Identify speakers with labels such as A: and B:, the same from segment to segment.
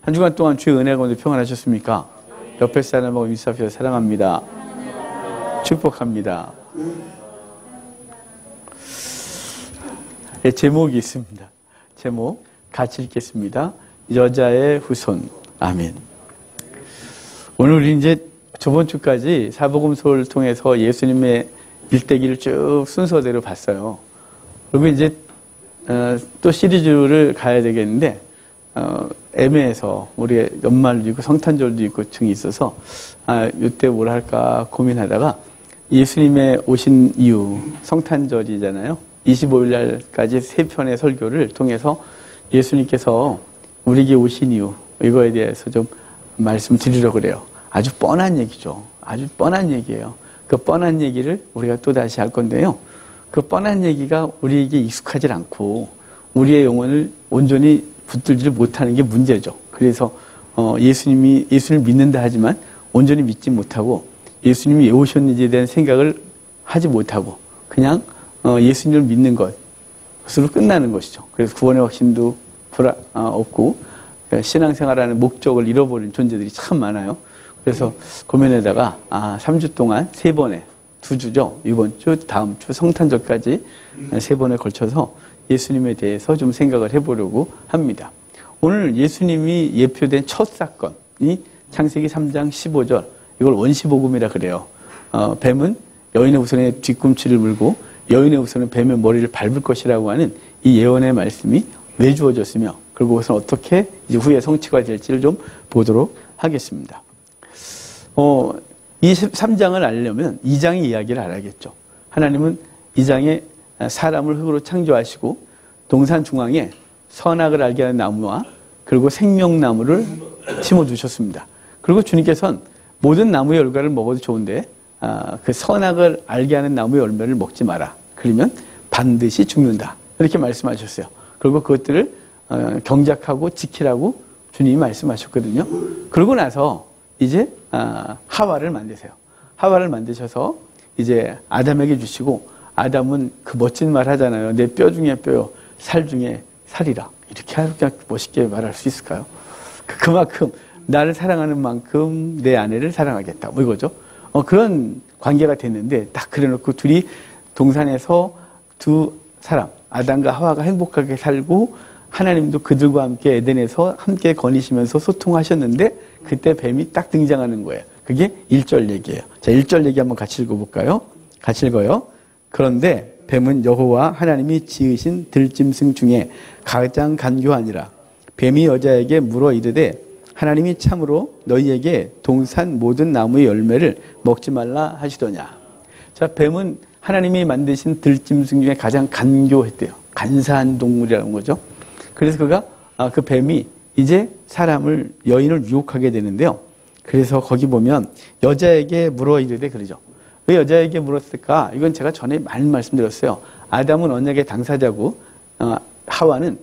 A: 한 주간 동안 주의 은혜 가운데 평안하셨습니까? 옆에 사람하고 인사하셔서 사랑합니다. 축복합니다. 네, 제목이 있습니다. 제목 같이 읽겠습니다. 여자의 후손. 아멘. 오늘 우리 이제 저번 주까지 사복음서를 통해서 예수님의 일대기를 쭉 순서대로 봤어요. 그리고 이제 또 시리즈를 가야 되겠는데 애매해서 우리 연말도 있고 성탄절도 있고 등이 있어서 이때 뭘 할까 고민하다가 예수님의 오신 이유 성탄절이잖아요. 25일 날까지 3편의 설교를 통해서 예수님께서 우리에게 오신 이유 이거에 대해서 좀 말씀드리려고 그래요. 아주 뻔한 얘기죠. 아주 뻔한 얘기예요. 그 뻔한 얘기를 우리가 또 다시 할 건데요. 그 뻔한 얘기가 우리에게 익숙하지 않고 우리의 영혼을 온전히 붙들지 못하는 게 문제죠. 그래서 예수님을 믿는다 하지만 온전히 믿지 못하고 예수님이 왜 오셨는지에 대한 생각을 하지 못하고 그냥 예수님을 믿는 것으로 끝나는 것이죠. 그래서 구원의 확신도 없고 신앙생활하는 목적을 잃어버린 존재들이 참 많아요. 그래서 고민에다가 3주 동안 3번에 2주죠. 이번 주, 다음 주 성탄절까지 3번에 걸쳐서 예수님에 대해서 좀 생각을 해보려고 합니다. 오늘 예수님이 예표된 첫 사건이 창세기 3장 15절 이걸 원시복음이라 그래요. 뱀은 여인의 우선에 뒤꿈치를 물고 여인의 우선은 뱀의 머리를 밟을 것이라고 하는 이 예언의 말씀이 왜 주어졌으며 그리고 그것은 어떻게 이제 후에 성취가 될지를 좀 보도록 하겠습니다. 이 3장을 알려면 2장의 이야기를 알아야겠죠. 하나님은 2장에 사람을 흙으로 창조하시고 동산 중앙에 선악을 알게 하는 나무와 그리고 생명나무를 심어두셨습니다. 그리고 주님께서는 모든 나무의 열과를 먹어도 좋은데 그 선악을 알게 하는 나무의 열매를 먹지 마라. 그러면 반드시 죽는다. 이렇게 말씀하셨어요. 그리고 그것들을 경작하고 지키라고 주님이 말씀하셨거든요. 그러고 나서 이제 하와를 만드세요. 하와를 만드셔서 이제 아담에게 주시고 아담은 그 멋진 말 하잖아요. 내 뼈 중에 뼈요, 살 중에 살이라. 이렇게 멋있게 말할 수 있을까요? 그만큼 나를 사랑하는 만큼 내 아내를 사랑하겠다. 뭐 이거죠. 그런 관계가 됐는데 딱 그래놓고 둘이 동산에서 두 사람 아담과 하와가 행복하게 살고 하나님도 그들과 함께 에덴에서 함께 거니시면서 소통하셨는데 그때 뱀이 딱 등장하는 거예요. 그게 1절 얘기예요. 자, 1절 얘기 한번 같이 읽어볼까요? 같이 읽어요. 그런데 뱀은 여호와 하나님이 지으신 들짐승 중에 가장 간교하니라. 뱀이 여자에게 물어 이르되 하나님이 참으로 너희에게 동산 모든 나무의 열매를 먹지 말라 하시더냐. 자, 뱀은 하나님이 만드신 들짐승 중에 가장 간교했대요. 간사한 동물이라는 거죠. 그래서 그 뱀이 이제 사람을, 여인을 유혹하게 되는데요. 그래서 거기 보면 여자에게 물어 이르되 그러죠. 왜 여자에게 물었을까? 이건 제가 전에 많이 말씀드렸어요. 아담은 언약의 당사자고 하와는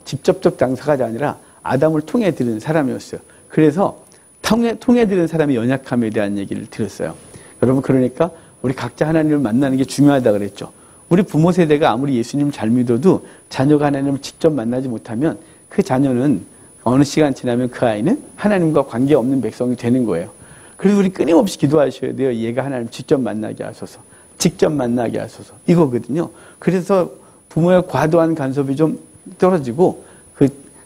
A: 직접적 당사자가 아니라 아담을 통해 들은 사람이었어요. 그래서 통해 들은 사람의 연약함에 대한 얘기를 드렸어요. 여러분, 그러니까 우리 각자 하나님을 만나는 게 중요하다 그랬죠. 우리 부모 세대가 아무리 예수님을 잘 믿어도 자녀가 하나님을 직접 만나지 못하면 그 자녀는 어느 시간 지나면 그 아이는 하나님과 관계없는 백성이 되는 거예요. 그래서 우리 끊임없이 기도하셔야 돼요. 얘가 하나님 직접 만나게 하소서. 직접 만나게 하소서. 이거거든요. 그래서 부모의 과도한 간섭이 좀 떨어지고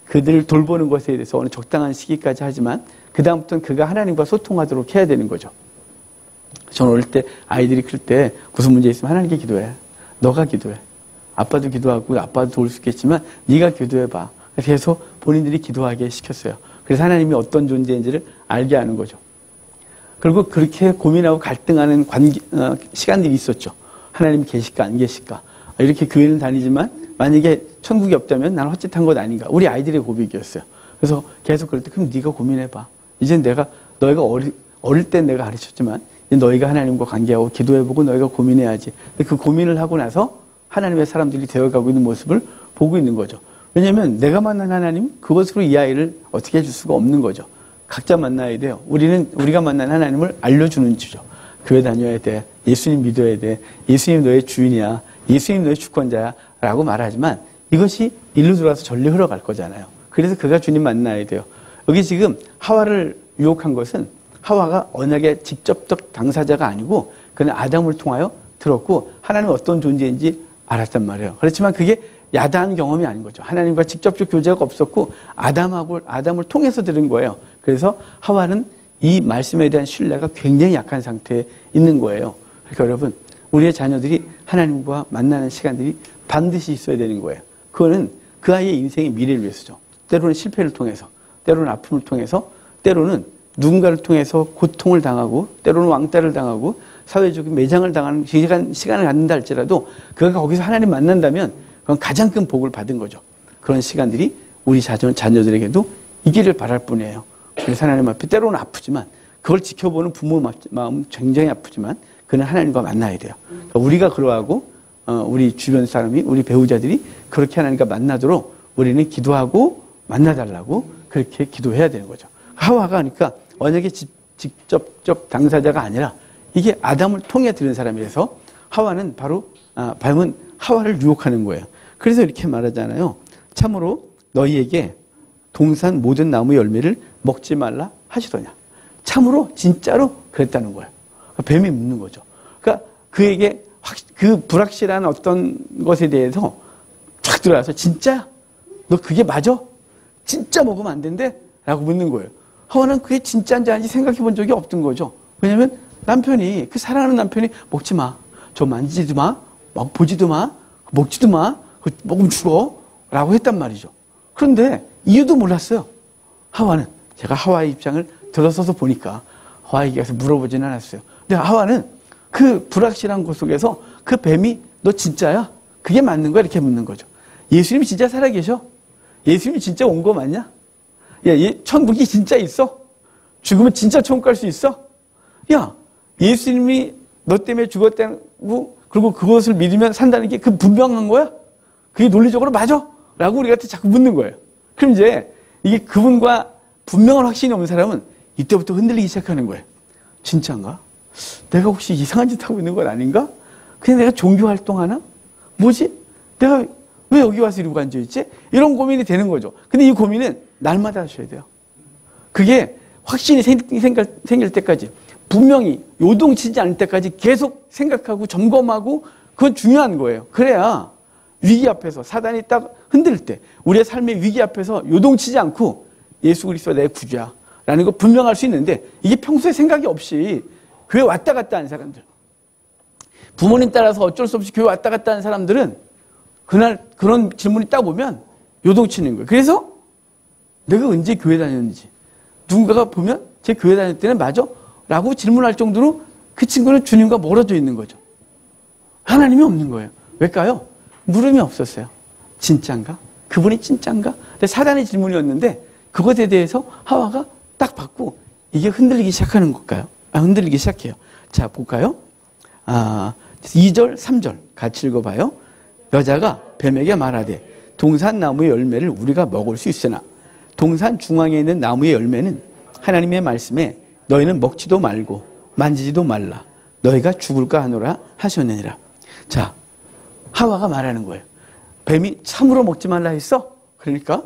A: 그들을 돌보는 것에 대해서 어느 적당한 시기까지 하지만 그 다음부터는 그가 하나님과 소통하도록 해야 되는 거죠. 저는 어릴 때 아이들이 클 때 무슨 문제 있으면 하나님께 기도해. 너가 기도해. 아빠도 기도하고 아빠도 도울 수 있겠지만 네가 기도해봐. 그래서 본인들이 기도하게 시켰어요. 그래서 하나님이 어떤 존재인지를 알게 하는 거죠. 그리고 그렇게 고민하고 갈등하는 시간들이 있었죠. 하나님이 계실까 안 계실까. 이렇게 교회는 다니지만 만약에 천국이 없다면 나는 헛짓한 것 아닌가. 우리 아이들의 고백이었어요. 그래서 계속 그럴 때 그럼 네가 고민해봐. 이제 너희가 어릴 때 내가 가르쳤지만 너희가 하나님과 관계하고 기도해보고 너희가 고민해야지. 그 고민을 하고 나서 하나님의 사람들이 되어가고 있는 모습을 보고 있는 거죠. 왜냐하면 내가 만난 하나님 그것으로 이 아이를 어떻게 해줄 수가 없는 거죠. 각자 만나야 돼요. 우리가 만난 하나님을 알려주는 주죠. 교회 다녀야 돼. 예수님 믿어야 돼. 예수님 너의 주인이야. 예수님 너의 주권자야. 라고 말하지만 이것이 일로 들어와서 전리 흘러갈 거잖아요. 그래서 그가 주님 만나야 돼요. 여기 지금 하와를 유혹한 것은 하와가 언약의 직접적 당사자가 아니고 그는 아담을 통하여 들었고 하나님은 어떤 존재인지 알았단 말이에요. 그렇지만 그게 야다한 경험이 아닌 거죠. 하나님과 직접적 교제가 없었고 아담을 통해서 들은 거예요. 그래서 하와는 이 말씀에 대한 신뢰가 굉장히 약한 상태에 있는 거예요. 그러니까 여러분, 우리의 자녀들이 하나님과 만나는 시간들이 반드시 있어야 되는 거예요. 그거는 그 아이의 인생의 미래를 위해서죠. 때로는 실패를 통해서, 때로는 아픔을 통해서, 때로는 누군가를 통해서 고통을 당하고, 때로는 왕따를 당하고, 사회적인 매장을 당하는 시간을 갖는다 할지라도 그가 거기서 하나님 만난다면 그건 가장 큰 복을 받은 거죠. 그런 시간들이 우리 자녀들에게도 있기를 바랄 뿐이에요. 그래서 하나님 앞에 때로는 아프지만 그걸 지켜보는 부모 마음은 굉장히 아프지만 그는 하나님과 만나야 돼요. 그러니까 우리가 그러하고 우리 주변 사람이 우리 배우자들이 그렇게 하나님과 만나도록 우리는 기도하고 만나달라고 그렇게 기도해야 되는 거죠. 하와가 그러니까 언약의 직접적 당사자가 아니라 이게 아담을 통해 들은 사람이라서 하와는 바로 뱀은 하와를 유혹하는 거예요. 그래서 이렇게 말하잖아요. 참으로 너희에게 동산 모든 나무 열매를 먹지 말라 하시더냐. 참으로 진짜로 그랬다는 거예요. 뱀이 묻는 거죠. 그러니까 그에게 그 불확실한 어떤 것에 대해서 쫙 들어와서 진짜야? 너 그게 맞아? 진짜 먹으면 안 된대? 라고 묻는 거예요. 하와는 그게 진짜인지 아닌지 생각해 본 적이 없던 거죠. 왜냐하면 남편이, 그 사랑하는 남편이 먹지 마. 저 만지지도 마. 막 보지도 마. 먹지도 마. 먹으면 죽어. 라고 했단 말이죠. 그런데 이유도 몰랐어요. 하와는. 제가 하와의 입장을 들어서서 보니까 하와에게 가서 물어보지는 않았어요. 근데 하와는 그 불확실한 것 속에서 그 뱀이 너 진짜야? 그게 맞는 거야? 이렇게 묻는 거죠. 예수님이 진짜 살아계셔? 예수님이 진짜 온 거 맞냐? 야, 천국이 진짜 있어? 죽으면 진짜 천국 갈 수 있어? 야, 예수님이 너 때문에 죽었다고 그리고 그것을 믿으면 산다는 게 그 분명한 거야? 그게 논리적으로 맞아? 라고 우리한테 자꾸 묻는 거예요. 그럼 이제 이게 그분과 분명한 확신이 없는 사람은 이때부터 흔들리기 시작하는 거예요. 진짜인가? 내가 혹시 이상한 짓 하고 있는 건 아닌가? 그냥 내가 종교 활동하나? 뭐지? 내가 왜 여기 와서 이러고 앉아있지? 이런 고민이 되는 거죠. 근데 이 고민은 날마다 하셔야 돼요. 그게 확신이 생길 때까지 분명히 요동치지 않을 때까지 계속 생각하고 점검하고 그건 중요한 거예요. 그래야 위기 앞에서 사단이 딱 흔들 때 우리의 삶의 위기 앞에서 요동치지 않고 예수 그리스도가 내 구주야 라는 거 분명할 수 있는데 이게 평소에 생각이 없이 교회 왔다 갔다 하는 사람들, 부모님 따라서 어쩔 수 없이 교회 왔다 갔다 하는 사람들은 그날 그런 질문이 딱 오면 요동치는 거예요. 그래서 내가 언제 교회 다녔는지 누군가가 보면 제 교회 다닐 때는 맞아? 라고 질문할 정도로 그 친구는 주님과 멀어져 있는 거죠. 하나님이 없는 거예요. 왜일까요? 물음이 없었어요. 진짠가? 그분이 진짠가? 근데 사단의 질문이었는데 그것에 대해서 하와가 딱 받고 이게 흔들리기 시작하는 걸까요? 흔들리기 시작해요. 자, 볼까요? 2절, 3절 같이 읽어봐요. 여자가 뱀에게 말하되 동산 나무의 열매를 우리가 먹을 수 있으나 동산 중앙에 있는 나무의 열매는 하나님의 말씀에 너희는 먹지도 말고 만지지도 말라. 너희가 죽을까 하노라 하셨느니라. 자, 하와가 말하는 거예요. 뱀이 참으로 먹지 말라 했어? 그러니까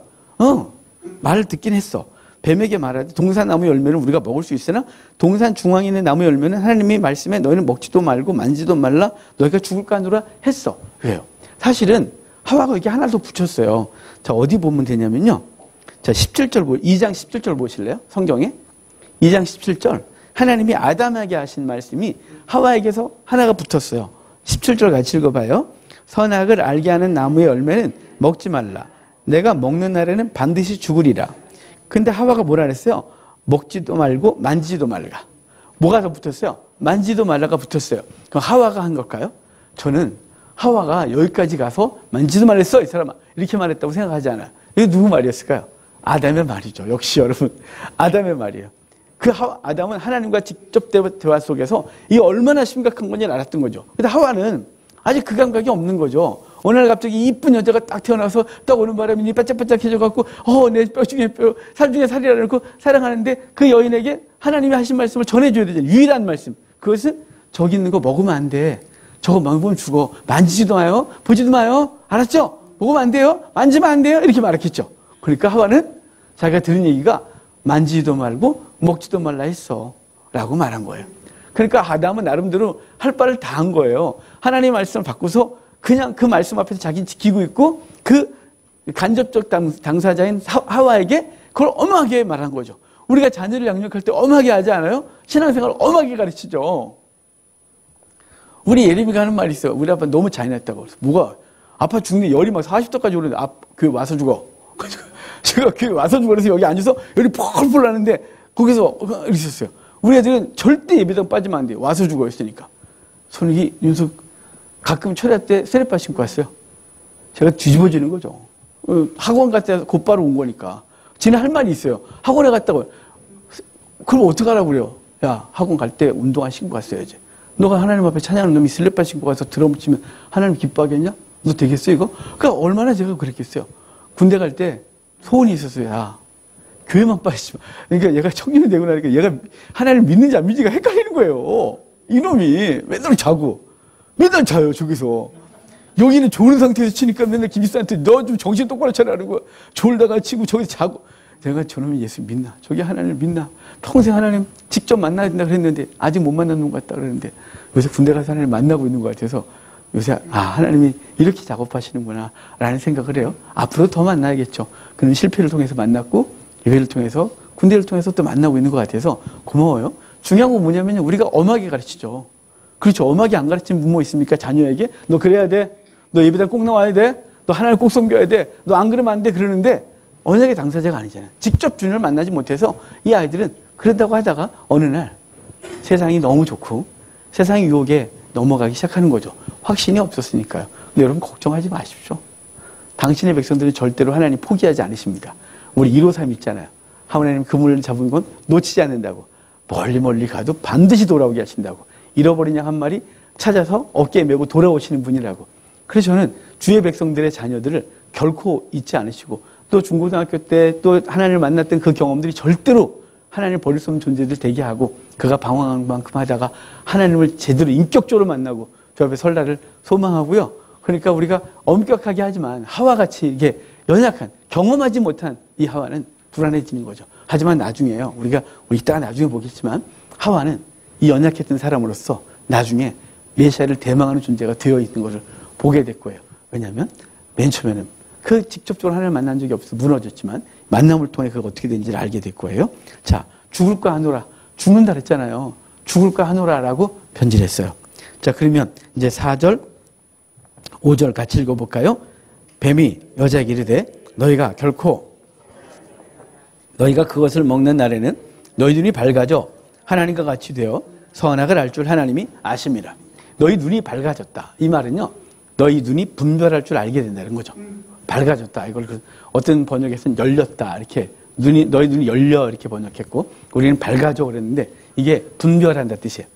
A: 말을 듣긴 했어. 뱀에게 말하되 동산 나무 열매를 우리가 먹을 수 있으나 동산 중앙에 있는 나무 열매는 하나님의 말씀에 너희는 먹지도 말고 만지도 말라. 너희가 죽을까 하노라 했어. 그래요. 사실은 하와가 이게 하나 더 붙였어요. 자, 어디 보면 되냐면요. 자, 17절 2장 17절 보실래요? 성경에 2장 17절 하나님이 아담에게 하신 말씀이 하와에게서 하나가 붙었어요. 17절 같이 읽어봐요. 선악을 알게 하는 나무의 열매는 먹지 말라. 내가 먹는 날에는 반드시 죽으리라. 근데 하와가 뭐라 그랬어요? 먹지도 말고 만지지도 말라. 뭐가 더 붙었어요? 만지도 말라가 붙었어요. 그럼 하와가 한 걸까요? 저는 하와가 여기까지 가서 만지도 말랬어 이 사람아 이렇게 말했다고 생각하지 않아요. 이게 누구 말이었을까요? 아담의 말이죠. 역시 여러분 아담의 말이에요. 그 아담은 하나님과 직접 대화 속에서 이게 얼마나 심각한 건지 알았던 거죠. 근데 하와는 아직 그 감각이 없는 거죠. 어느 날 갑자기 이쁜 여자가 딱 태어나서 딱 오는 바람에 니 반짝반짝해져갖고 내 뼈 중에 뼈, 살 중에 살이라 놓고 사랑하는데 그 여인에게 하나님이 하신 말씀을 전해줘야 되잖아요. 유일한 말씀. 그것은 저기 있는 거 먹으면 안 돼. 저거 먹으면 죽어. 만지지도 마요. 보지도 마요. 알았죠? 먹으면 안 돼요. 만지면 안 돼요. 이렇게 말했겠죠. 그러니까 하와는 자기가 들은 얘기가 만지지도 말고 먹지도 말라 했어. 라고 말한 거예요. 그러니까 아담은 나름대로 할 바를 다 한 거예요. 하나님의 말씀을 바꾸서 그냥 그 말씀 앞에서 자기는 지키고 있고 그 간접적 당사자인 하와에게 그걸 엄하게 말한 거죠. 우리가 자녀를 양육할 때 엄하게 하지 않아요? 신앙생활을 엄하게 가르치죠. 우리 예림이가 하는 말이 있어요. 우리 아빠 너무 잔인했다고. 그래서 뭐가? 아빠 죽는데 열이 막 40도까지 오르는데 교회 와서 죽어. 제가 교회 와서 죽어. 그래서 여기 앉아서 열이 펄펄 나는데 거기서 있었어요. 우리 애들은 절대 예배당 빠지면 안 돼요. 와서 죽어 했으니까. 손익이 윤석 가끔 철야 때 세례빠 신고 왔어요. 제가 뒤집어지는 거죠. 학원 갔다 곧바로 온 거니까. 지는 할 말이 있어요. 학원에 갔다고. 그럼 어떡하라고 그래요? 야, 학원 갈 때 운동화 신고 갔어야지. 너가 하나님 앞에 찬양하는 놈이 슬리퍼 신고 가서 드럼 치면 하나님 기뻐하겠냐? 너 되겠어 이거? 그러니까 얼마나 제가 그랬겠어요. 군대 갈 때 소원이 있었어요. 야, 교회만 빠지지 마. 그러니까 얘가 청년이 되고 나니까 얘가 하나님 믿는지 안 믿는지가 헷갈리는 거예요. 이놈이 맨날 자고 맨날 자요 저기서. 여기는 좋은 상태에서 치니까 맨날 김기사한테 너 좀 정신 똑바로 차리라고 졸다가 치고 저기서 자고. 내가 저놈이 예수 믿나? 저기 하나님을 믿나? 평생 하나님 직접 만나야 된다 그랬는데 아직 못 만나는 것 같다 그랬는데 요새 군대 가서 하나님 만나고 있는 것 같아서 요새 하나님이 이렇게 작업하시는구나 라는 생각을 해요. 앞으로 더 만나야겠죠. 그는 실패를 통해서 만났고 예배를 통해서 군대를 통해서 또 만나고 있는 것 같아서 고마워요. 중요한 건 뭐냐면요. 우리가 엄하게 가르치죠. 그렇죠. 엄하게 안 가르치는 부모 있습니까? 자녀에게 너 그래야 돼. 너 예배당 꼭 나와야 돼. 너 하나님 꼭 섬겨야 돼. 너 안 그러면 안 돼. 그러는데 언약의 당사자가 아니잖아요. 직접 주님을 만나지 못해서 이 아이들은 그런다고 하다가 어느 날 세상이 너무 좋고 세상의 유혹에 넘어가기 시작하는 거죠. 확신이 없었으니까요. 근데 여러분 걱정하지 마십시오. 당신의 백성들은 절대로 하나님 포기하지 않으십니다. 우리 153 있잖아요. 하나님 그물을 잡은 건 놓치지 않는다고. 멀리 가도 반드시 돌아오게 하신다고. 잃어버린 양 한 마리 찾아서 어깨에 메고 돌아오시는 분이라고. 그래서 저는 주의 백성들의 자녀들을 결코 잊지 않으시고 또 중고등학교 때 또 하나님을 만났던 그 경험들이 절대로 하나님을 버릴 수 없는 존재들 되게 하고 그가 방황한 만큼 하다가 하나님을 제대로 인격적으로 만나고 저 앞에 설날을 소망하고요. 그러니까 우리가 엄격하게 하지만 하와같이 이게 연약한 경험하지 못한 이 하와는 불안해지는 거죠. 하지만 나중에요. 우리가 이따가 나중에 보겠지만 하와는 이 연약했던 사람으로서 나중에 메시아를 대망하는 존재가 되어 있는 것을 보게 될 거예요. 왜냐하면 맨 처음에는 그 직접적으로 하나님을 만난 적이 없어 무너졌지만 만남을 통해 그가 어떻게 되는지를 알게 될 거예요. 자, 죽을까 하노라. 죽는다 그랬잖아요. 죽을까 하노라라고 편지를 자, 그러면 이제 4절, 5절 같이 읽어볼까요? 뱀이 여자에게 이르되 너희가 그것을 먹는 날에는 너희 눈이 밝아져 하나님과 같이 되어 선악을 알 줄 하나님이 아심이라. 너희 눈이 밝아졌다. 이 말은요. 너희 눈이 분별할 줄 알게 된다는 거죠. 밝아졌다. 이걸 어떤 번역에서는 열렸다. 이렇게 너희 눈이 열려 이렇게 번역했고 우리는 밝아져 그랬는데 이게 분별한다 뜻이에요.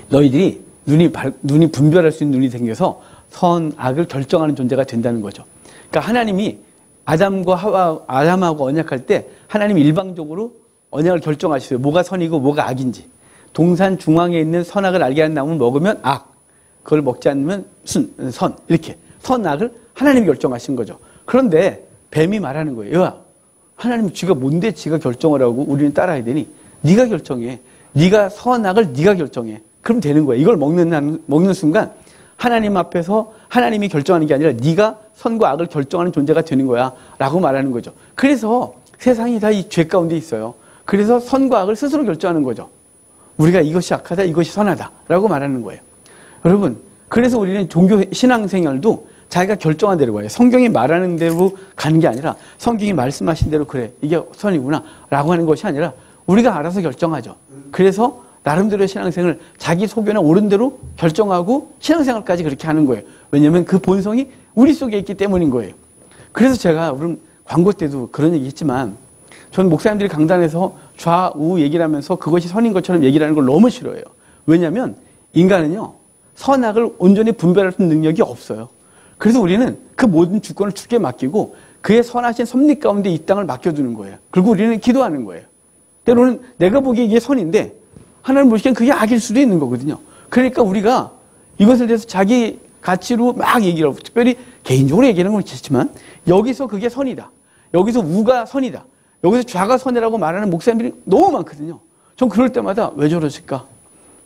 A: 너희들이 눈이 분별할 수 있는 눈이 생겨서 선악을 결정하는 존재가 된다는 거죠. 그러니까 하나님이 아담하고 언약할 때 하나님이 일방적으로 언약을 결정하셨어요. 뭐가 선이고 뭐가 악인지. 동산 중앙에 있는 선악을 알게 하는 나무를 먹으면 악, 그걸 먹지 않으면 선, 이렇게 선악을 하나님이 결정하신 거죠. 그런데 뱀이 말하는 거예요. 야, 하나님 지가 뭔데 지가 결정을 하고 우리는 따라야 되니? 네가 결정해. 네가 선악을 네가 결정해. 그럼 되는 거예요. 이걸 먹는 순간 하나님 앞에서 하나님이 결정하는 게 아니라 네가 선과 악을 결정하는 존재가 되는 거야 라고 말하는 거죠. 그래서 세상이 다 이 죄 가운데 있어요. 그래서 선과 악을 스스로 결정하는 거죠. 우리가 이것이 악하다, 이것이 선하다 라고 말하는 거예요. 여러분, 그래서 우리는 종교 신앙생활도 자기가 결정한 대로 가요. 성경이 말하는 대로 가는 게 아니라 성경이 말씀하신 대로 그래, 이게 선이구나 라고 하는 것이 아니라 우리가 알아서 결정하죠. 그래서 나름대로의 신앙생활을 자기 소견에 옳은 대로 결정하고 신앙생활까지 그렇게 하는 거예요. 왜냐하면 그 본성이 우리 속에 있기 때문인 거예요. 그래서 제가 우리 광고 때도 그런 얘기 했지만 저는 목사님들이 강단에서 좌우 얘기를 하면서 그것이 선인 것처럼 얘기를 하는 걸 너무 싫어해요. 왜냐하면 인간은요, 선악을 온전히 분별할 수 있는 능력이 없어요. 그래서 우리는 그 모든 주권을 주께 맡기고 그의 선하신 섭리 가운데 이 땅을 맡겨두는 거예요. 그리고 우리는 기도하는 거예요. 때로는 내가 보기에 이게 선인데 하나님 보시기엔 그게 악일 수도 있는 거거든요. 그러니까 우리가 이것에 대해서 자기 가치로 막 얘기를 하고 특별히 개인적으로 얘기하는 건 좋지만 여기서 그게 선이다. 여기서 우가 선이다. 여기서 좌가 선이라고 말하는 목사님들이 너무 많거든요. 전 그럴 때마다 왜 저러실까?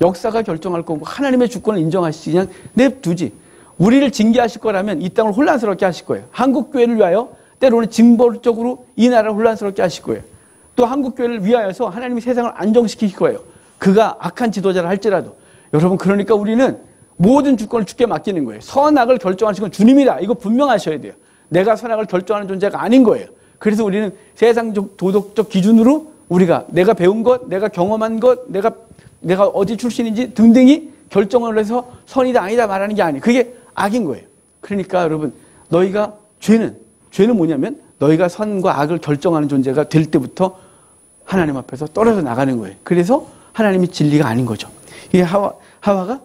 A: 역사가 결정할 거고 하나님의 주권을 인정하시지 그냥 냅두지. 우리를 징계하실 거라면 이 땅을 혼란스럽게 하실 거예요. 한국교회를 위하여 때로는 징벌적으로 이 나라를 혼란스럽게 하실 거예요. 또 한국교회를 위하여서 하나님이 세상을 안정시킬 거예요. 그가 악한 지도자를 할지라도. 여러분 그러니까 우리는 모든 주권을 주께 맡기는 거예요. 선악을 결정하시는 건 주님이다. 이거 분명하셔야 돼요. 내가 선악을 결정하는 존재가 아닌 거예요. 그래서 우리는 세상적 도덕적 기준으로 우리가 내가 배운 것, 내가 경험한 것, 내가 어디 출신인지 등등이 결정을 해서 선이다 아니다 말하는 게 아니에요. 그게 악인 거예요. 그러니까 여러분 너희가 죄는 뭐냐면 너희가 선과 악을 결정하는 존재가 될 때부터 하나님 앞에서 떨어져 나가는 거예요. 그래서 하나님이 진리가 아닌 거죠. 이게 하와가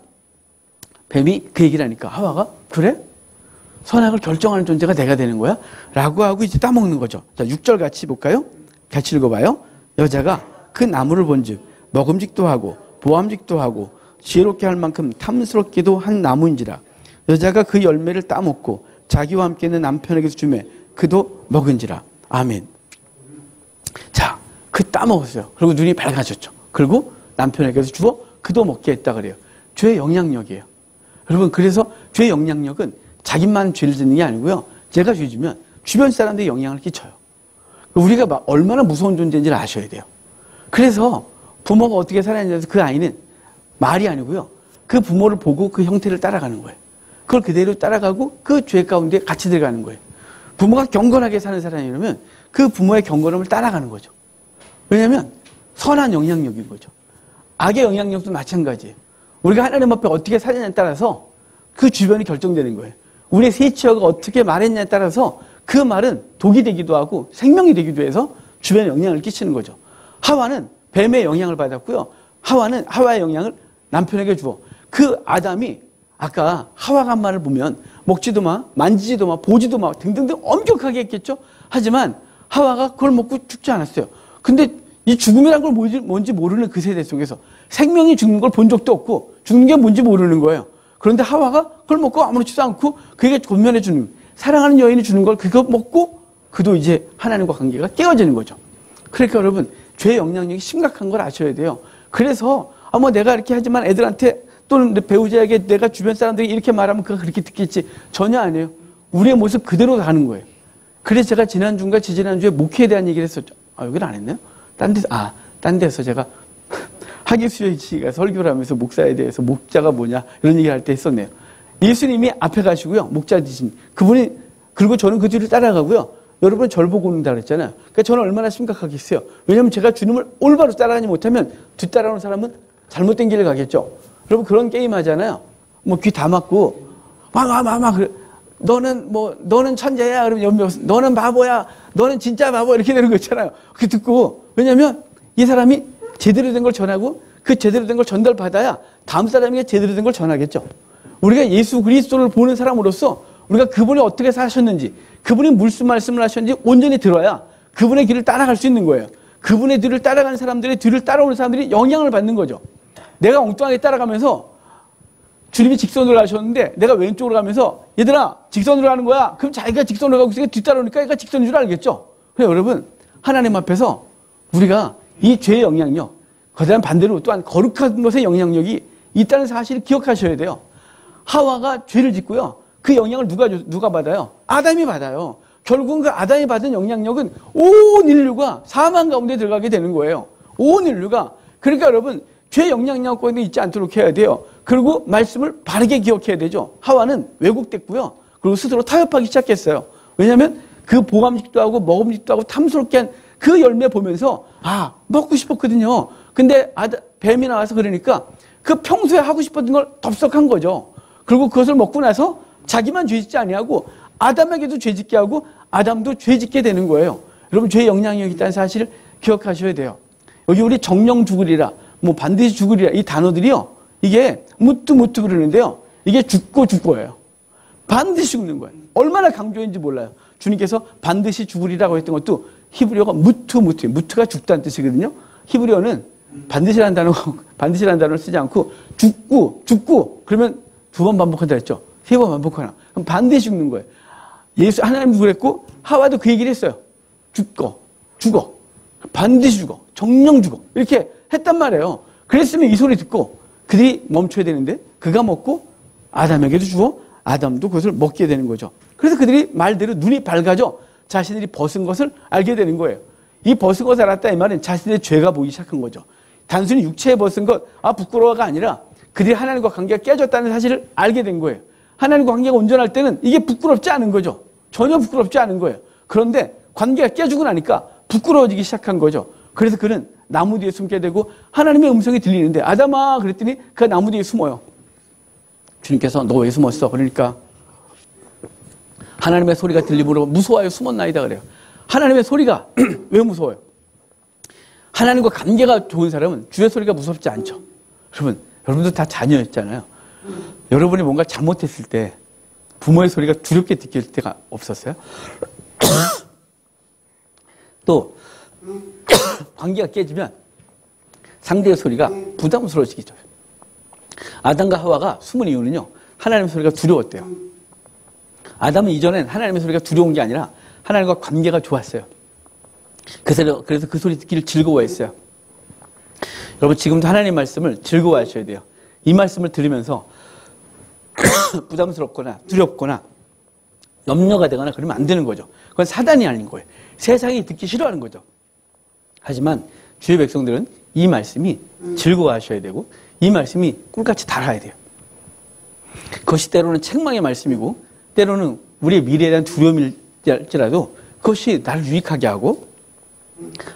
A: 뱀이 그 얘기를 하니까 하와가 그래? 선악을 결정하는 존재가 내가 되는 거야? 라고 하고 이제 따먹는 거죠. 자, 6절 같이 볼까요? 같이 읽어봐요. 여자가 그 나무를 본즉 먹음직도 하고 보암직도 하고 지혜롭게 할 만큼 탐스럽게도 한 나무인지라. 여자가 그 열매를 따먹고 자기와 함께 있는 남편에게서 주매 그도 먹은지라. 아멘. 자, 그 따먹었어요. 그리고 눈이 밝아졌죠. 그리고 남편에게서 주어 그도 먹게 했다 그래요. 죄의 영향력이에요. 여러분 그래서 죄의 영향력은 자기만 죄를 짓는 게 아니고요. 제가 죄 지면 주변 사람들이 영향을 끼쳐요. 우리가 얼마나 무서운 존재인지를 아셔야 돼요. 그래서 부모가 어떻게 살았는지 그 아이는 말이 아니고요. 그 부모를 보고 그 형태를 따라가는 거예요. 그걸 그대로 따라가고 그 죄 가운데 같이 들어가는 거예요. 부모가 경건하게 사는 사람이라면 그 부모의 경건함을 따라가는 거죠. 왜냐하면 선한 영향력인 거죠. 악의 영향력도 마찬가지예요. 우리가 하나님 앞에 어떻게 사느냐에 따라서 그 주변이 결정되는 거예요. 우리의 세치어가 어떻게 말했냐에 따라서 그 말은 독이 되기도 하고 생명이 되기도 해서 주변에 영향을 끼치는 거죠. 하와는 뱀의 영향을 받았고요. 하와는 하와의 영향을 남편에게 주어. 그 아담이 아까 하와가 한 말을 보면 먹지도 마, 만지지도 마, 보지도 마 등등등 엄격하게 했겠죠. 하지만 하와가 그걸 먹고 죽지 않았어요. 근데 이 죽음이란 걸 뭔지 모르는 그 세대 속에서 생명이 죽는 걸 본 적도 없고 죽는 게 뭔지 모르는 거예요. 그런데 하와가 그걸 먹고 아무렇지도 않고 그에게 권면해 주는 사랑하는 여인이 주는 걸 그거 먹고 그도 이제 하나님과 관계가 깨어지는 거죠. 그러니까 여러분 죄의 영향력이 심각한 걸 아셔야 돼요. 그래서 내가 이렇게 하지만 애들한테 또는 배우자에게 내가 주변 사람들이 이렇게 말하면 그가 그렇게 듣겠지. 전혀 아니에요. 우리의 모습 그대로 가는 거예요. 그래서 제가 지난주인가 지지난주에 목회에 대한 얘기를 했었죠. 여기는 안 했네요. 딴 데서 제가 하기수여 씨가 설교를 하면서 목사에 대해서 목자가 뭐냐 이런 얘기를 할 때 했었네요. 예수님이 앞에 가시고요. 목자 되신 그분이 그리고 저는 그 뒤를 따라가고요. 여러분 절 보고 온다 그랬잖아요. 그러니까 저는 얼마나 심각하겠어요. 왜냐하면 제가 주님을 올바로 따라가지 못하면 뒤따라오는 사람은 잘못된 길을 가겠죠. 여러분 그런 게임 하잖아요. 귀 다 막고 그래. 너는 천재야. 그러면 옆에서 너는 바보야. 너는 진짜 바보 이렇게 되는 거 있잖아요. 그 듣고 왜냐하면 이 사람이 제대로 된 걸 전하고 그 제대로 된 걸 전달받아야 다음 사람에게 제대로 된 걸 전하겠죠. 우리가 예수 그리스도를 보는 사람으로서 우리가 그분이 어떻게 사셨는지 그분이 무슨 말씀을 하셨는지 온전히 들어야 그분의 길을 따라갈 수 있는 거예요. 그분의 뒤를 따라가는 사람들의 뒤를 따라오는 사람들이 영향을 받는 거죠. 내가 엉뚱하게 따라가면서 주님이 직선으로 가셨는데 내가 왼쪽으로 가면서 얘들아 직선으로 가는 거야. 그럼 자기가 직선으로 가고 있으니까 뒤따라오니까 얘가 직선인 줄 알겠죠. 그래서 여러분 하나님 앞에서 우리가 이 죄의 영향력 그다음 반대로 또한 거룩한 것의 영향력이 있다는 사실을 기억하셔야 돼요. 하와가 죄를 짓고요. 그 영향을 누가 받아요? 아담이 받아요. 결국은 그 아담이 받은 영향력은 온 인류가 사망 가운데 들어가게 되는 거예요. 온 인류가. 그러니까 여러분 죄 영향력 가운데 있지 않도록 해야 돼요. 그리고 말씀을 바르게 기억해야 되죠. 하와는 왜곡됐고요. 그리고 스스로 타협하기 시작했어요. 왜냐하면 그 보암직도 하고 먹음직도 하고 탐스럽게 한 그 열매 보면서 먹고 싶었거든요. 근데 뱀이 나와서 그러니까 그 평소에 하고 싶었던 걸 덥석한 거죠. 그리고 그것을 먹고 나서 자기만 죄짓지 아니하고 아담에게도 죄짓게 하고 아담도 죄짓게 되는 거예요. 여러분 죄의 영향력이 있다는 사실을 기억하셔야 돼요. 여기 우리 정령 죽으리라 반드시 죽으리라 이 단어들이요. 이게 무트 그러는데요. 이게 죽고예요. 반드시 죽는 거예요. 얼마나 강조인지 몰라요. 주님께서 반드시 죽으리라고 했던 것도 히브리어가 무트가 죽다는 뜻이거든요. 히브리어는 반드시라는 단어를 쓰지 않고 죽고 그러면 2번 반복한다 했죠. 3번 반복하나. 그럼 반드시 죽는 거예요. 하나님도 그랬고 하와도 그 얘기를 했어요. 죽어. 반드시 죽어. 정령 죽어. 이렇게 했단 말이에요. 그랬으면 이 소리 듣고 그들이 멈춰야 되는데 그가 먹고 아담에게도 주고 아담도 그것을 먹게 되는 거죠. 그래서 그들이 말대로 눈이 밝아져 자신들이 벗은 것을 알게 되는 거예요. 이 벗은 것을 알았다 이 말은 자신의 죄가 보이기 시작한 거죠. 단순히 육체에 벗은 것, 부끄러워가 아니라 그들이 하나님과 관계가 깨졌다는 사실을 알게 된 거예요. 하나님과 관계가 온전할 때는 이게 부끄럽지 않은 거죠. 전혀 부끄럽지 않은 거예요. 그런데 관계가 깨지고 나니까 부끄러워지기 시작한 거죠. 그래서 그는 나무 뒤에 숨게 되고 하나님의 음성이 들리는데 아담아 그랬더니 그 나무 뒤에 숨어요. 주님께서 너 왜 숨었어? 그러니까 하나님의 소리가 들리므로 무서워요. 숨었나이다 그래요. 하나님의 소리가 왜 무서워요? 하나님과 관계가 좋은 사람은 주의 소리가 무섭지 않죠. 여러분도 다 자녀였잖아요. 여러분이 뭔가 잘못했을 때 부모의 소리가 두렵게 느낄 때가 없었어요? 또 관계가 깨지면 상대의 소리가 부담스러워지죠. 아담과 하와가 숨은 이유는요. 하나님의 소리가 두려웠대요. 아담은 이전엔 하나님의 소리가 두려운 게 아니라 하나님과 관계가 좋았어요. 그래서 그 소리 듣기를 즐거워했어요. 여러분 지금도 하나님 말씀을 즐거워하셔야 돼요. 이 말씀을 들으면서 부담스럽거나 두렵거나 염려가 되거나 그러면 안 되는 거죠. 그건 사단이 아닌 거예요. 세상이 듣기 싫어하는 거죠. 하지만 주의 백성들은 이 말씀이 즐거워하셔야 되고 이 말씀이 꿀같이 달아야 돼요. 그것이 때로는 책망의 말씀이고 때로는 우리의 미래에 대한 두려움일지라도 그것이 나를 유익하게 하고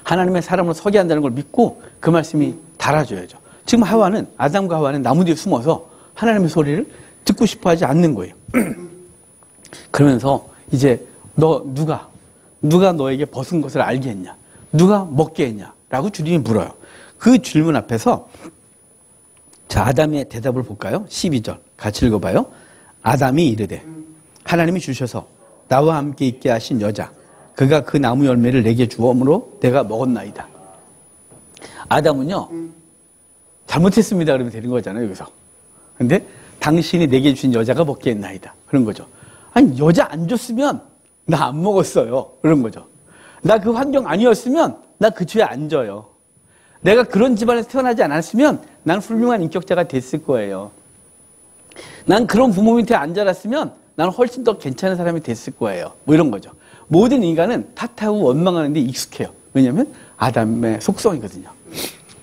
A: 하나님의 사람으로 서게 한다는 걸 믿고 그 말씀이 달아줘야죠. 지금 아담과 하와는 나무 뒤에 숨어서 하나님의 소리를 듣고 싶어 하지 않는 거예요. 그러면서 이제 누가 너에게 벗은 것을 알게 했냐? 누가 먹게 했냐? 라고 주님이 물어요. 그 질문 앞에서 자, 아담의 대답을 볼까요? 12절 같이 읽어봐요. 아담이 이르되 하나님이 주셔서 나와 함께 있게 하신 여자 그가 그 나무 열매를 내게 주었으므로 내가 먹었나이다. 아담은요 잘못했습니다 그러면 되는 거잖아요 여기서. 근데 당신이 내게 주신 여자가 먹게 했나이다 그런 거죠. 아니 여자 안 줬으면 나 안 먹었어요 그런 거죠. 나 그 환경 아니었으면 나 그 죄에 안 져요. 내가 그런 집안에서 태어나지 않았으면 난 훌륭한 인격자가 됐을 거예요. 난 그런 부모 밑에 안 자랐으면 난 훨씬 더 괜찮은 사람이 됐을 거예요. 뭐 이런 거죠. 모든 인간은 탓하고 원망하는 데 익숙해요. 왜냐하면 아담의 속성이거든요.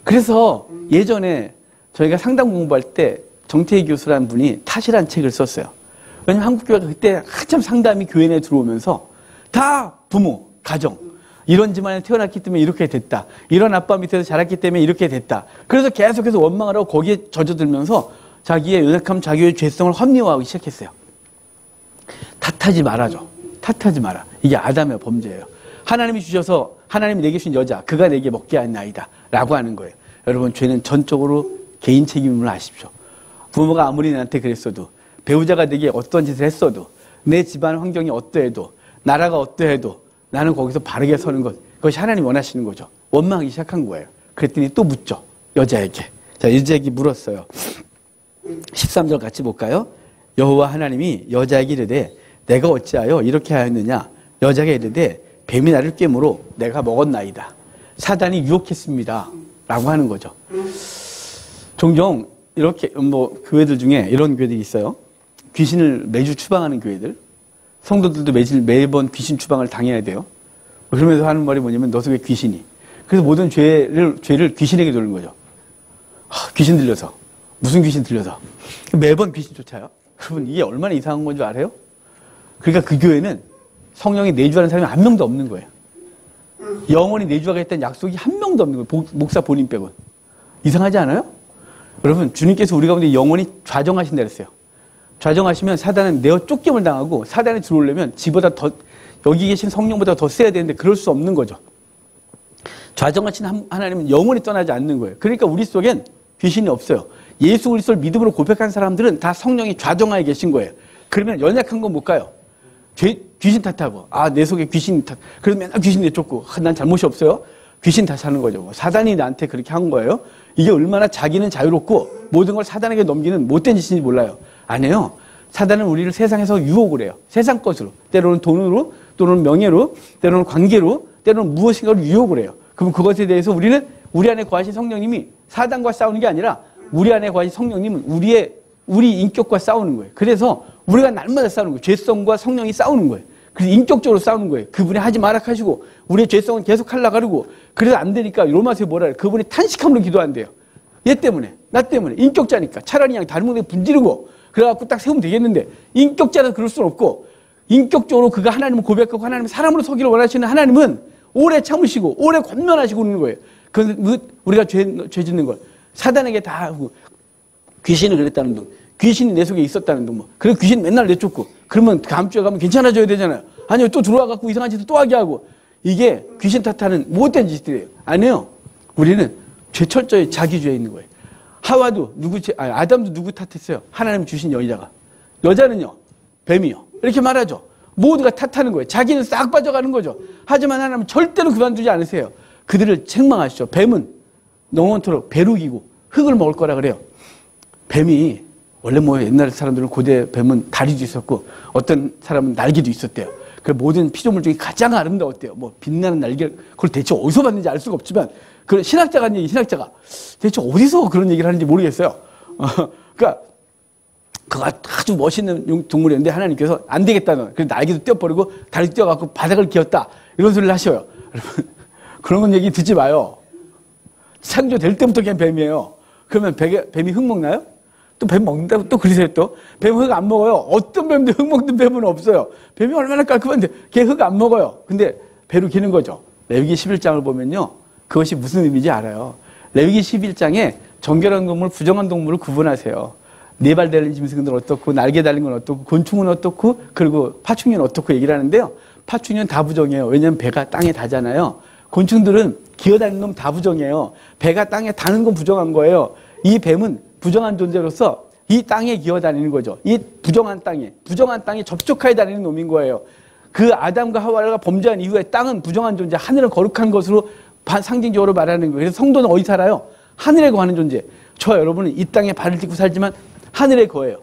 A: 그래서 예전에 저희가 상담 공부할 때 정태희 교수라는 분이 탓이라는 책을 썼어요. 왜냐하면 한국교회가 그때 한참 상담이 교회 내에 들어오면서 다 부모, 가정 이런 집안에 태어났기 때문에 이렇게 됐다. 이런 아빠 밑에서 자랐기 때문에 이렇게 됐다. 그래서 계속해서 원망을 하고 거기에 젖어들면서 자기의 연약함, 자기의 죄성을 합리화하기 시작했어요. 탓하지 말아줘. 탓하지 마라. 이게 아담의 범죄예요. 하나님이 주셔서 하나님이 내게 주신 여자 그가 내게 먹게 한 나이다 라고 하는 거예요. 여러분 죄는 전적으로 개인 책임임을 아십시오. 부모가 아무리 나한테 그랬어도 배우자가 내게 어떤 짓을 했어도 내 집안 환경이 어떠해도 나라가 어떠해도 나는 거기서 바르게 서는 것 그것이 하나님 원하시는 거죠. 원망하기 시작한 거예요. 그랬더니 또 묻죠. 여자에게. 자, 여자에게 물었어요. 13절 같이 볼까요? 여호와 하나님이 여자에게 이르되 내가 어찌하여 이렇게 하였느냐? 여자에게 이르되 뱀이 나를 꿰므로 내가 먹었나이다. 사단이 유혹했습니다. 라고 하는 거죠. 종종 이렇게 교회들 중에 이런 교회들이 있어요. 귀신을 매주 추방하는 교회들. 성도들도 매번 귀신 추방을 당해야 돼요. 그러면서 하는 말이 뭐냐면 너 속에 귀신이. 그래서 모든 죄를 귀신에게 돌리는 거죠. 귀신 들려서. 무슨 귀신 들려서. 매번 귀신 쫓아요. 여러분 이게 얼마나 이상한 건 줄 알아요? 그러니까 그 교회는 성령이 내주하는 사람이 한 명도 없는 거예요. 영원히 내주하겠다는 약속이 한 명도 없는 거예요. 목사 본인 빼고. 이상하지 않아요? 여러분 주님께서 우리 가운데 영원히 좌정하신다 그랬어요. 좌정하시면 사단은 내어 쫓김을 당하고 사단이 들어오려면 지보다 더 여기 계신 성령보다 더 세야 되는데 그럴 수 없는 거죠. 좌정하신 하나님은 영원히 떠나지 않는 거예요. 그러니까 우리 속엔 귀신이 없어요. 예수 그리스도를 믿음으로 고백한 사람들은 다 성령이 좌정하에 계신 거예요. 그러면 연약한 건 못 가요. 귀신 탓하고 내 속에 귀신 탓. 그래서 맨날 귀신 내쫓고 난 잘못이 없어요. 귀신 탓하는 거죠. 사단이 나한테 그렇게 한 거예요. 이게 얼마나 자기는 자유롭고 모든 걸 사단에게 넘기는 못된 짓인지 몰라요. 아니에요. 사단은 우리를 세상에서 유혹을 해요. 세상 것으로. 때로는 돈으로, 또는 명예로, 때로는 관계로, 때로는 무엇인가로 유혹을 해요. 그럼 그것에 대해서 우리는 우리 안에 거하신 성령님이 사단과 싸우는 게 아니라 우리 안에 거하신 성령님은 우리 인격과 싸우는 거예요. 그래서 우리가 날마다 싸우는 거예요. 죄성과 성령이 싸우는 거예요. 그래서 인격적으로 싸우는 거예요. 그분이 하지 마라 하시고 우리의 죄성은 계속 하려고 하고 그래서 안 되니까 로마서에 뭐라 해요? 그분이 탄식함으로 기도한대요. 얘 때문에 나 때문에 인격자니까 차라리 그냥 다른 분에게 분지르고 그래갖고 딱 세우면 되겠는데 인격자라서 그럴 수는 없고 인격적으로 그가 하나님을 고백하고 하나님 사람으로 서기를 원하시는 하나님은 오래 참으시고 오래 권면하시고 있는 거예요. 그 우리가 죄 짓는 걸 사단에게 다 하고 귀신을 그랬다는 둥 귀신이 내 속에 있었다는 둥 뭐 그래서 귀신 맨날 내쫓고 그러면 다음 주에 가면 괜찮아져야 되잖아요. 아니요 또 들어와갖고 이상한 짓을 또 하게 하고 이게 귀신 탓하는 못된 짓들이에요. 아니에요. 우리는 죄 철저히 자기 죄에 있는 거예요. 하와도 아담도 누구 탓했어요? 하나님 주신 여자가. 여자는요 뱀이요. 이렇게 말하죠. 모두가 탓하는 거예요. 자기는 싹 빠져가는 거죠. 하지만 하나님은 절대로 그만두지 않으세요. 그들을 책망하시죠. 뱀은 영원토록 벼룩이고 흙을 먹을 거라 그래요. 뱀이 원래 뭐 옛날 사람들은 고대 뱀은 다리도 있었고 어떤 사람은 날개도 있었대요. 그 모든 피조물 중에 가장 아름다웠대요. 뭐 빛나는 날개 그걸 대체 어디서 봤는지 알 수가 없지만 그 신학자가 한 얘기 신학자가 대체 어디서 그런 얘기를 하는지 모르겠어요. 그러니까 그가 아주 멋있는 동물이었는데 하나님께서 안 되겠다는 그래서 날개도 떼어버리고 다리도 떼어갖고 바닥을 기었다 이런 소리를 하셔요. 여러분 그런 건 얘기 듣지 마요. 창조될 때부터 그냥 뱀이에요. 그러면 뱀이 흙 먹나요? 또 뱀 먹는다고 또 그러세요 또? 뱀 흙 안 먹어요. 어떤 뱀도 흙 먹는 뱀은 없어요. 뱀이 얼마나 깔끔한데 걔 흙 안 먹어요. 근데 배로 기는 거죠. 레위기 11장을 보면요. 그것이 무슨 의미인지 알아요. 레위기 11장에 정결한 동물, 부정한 동물을 구분하세요. 네 발 달린 짐승은 어떻고 날개 달린 건 어떻고 곤충은 어떻고 그리고 파충류는 어떻고 얘기를 하는데요. 파충류는 다 부정해요. 왜냐하면 배가 땅에 닿잖아요. 곤충들은 기어다니는 놈 다 부정해요. 배가 땅에 닿는 건 부정한 거예요. 이 뱀은 부정한 존재로서 이 땅에 기어다니는 거죠. 이 부정한 땅에 접촉하여 다니는 놈인 거예요. 그 아담과 하와가 범죄한 이후에 땅은 부정한 존재, 하늘은 거룩한 것으로 상징적으로 말하는 거예요. 그래서 성도는 어디 살아요? 하늘에 거하는 존재. 저 여러분은 이 땅에 발을 딛고 살지만 하늘에 거해요.